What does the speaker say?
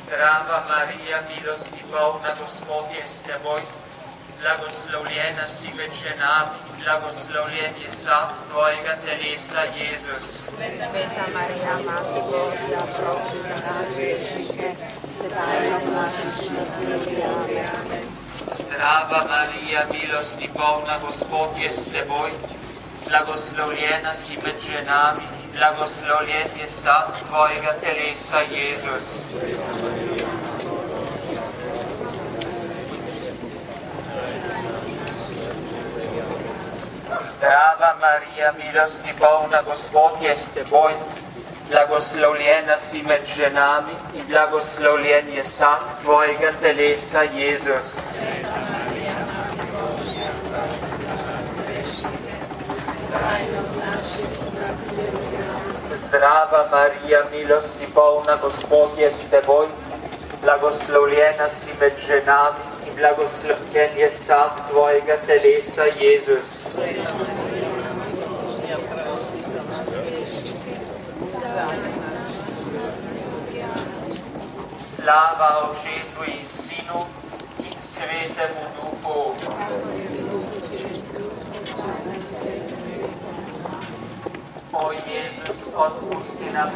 Zdrava Marija, milosti polna, Gospod je s teboj, blagoslovljena si med ženami, blagoslovljen je sad tvojega telesa, Jezus. Sveta Marija, Mati Božja, prosi za nas grešnike, sedaj in v naši smrti. Amen. Zdrava Marija, milosti polna, Gospod je s teboj, blagoslovljena si med ženami, blagoslovljen je sad tvojega telesa, Jezus. Zdrava Marija, milosti polna, Gospod je s teboj, blagoslovljena si med ženami in blagoslovljen je sad tvojega telesa, Jezus. Zdrava Marija, milosti polna, Gospod je s teboj, blagoslovljena si med ženami in blagoslovljen je sad tvojega telesa, Jezus. Slava Očetu in Sinu in Svetemu Duhu. O Jezus, odpusti nam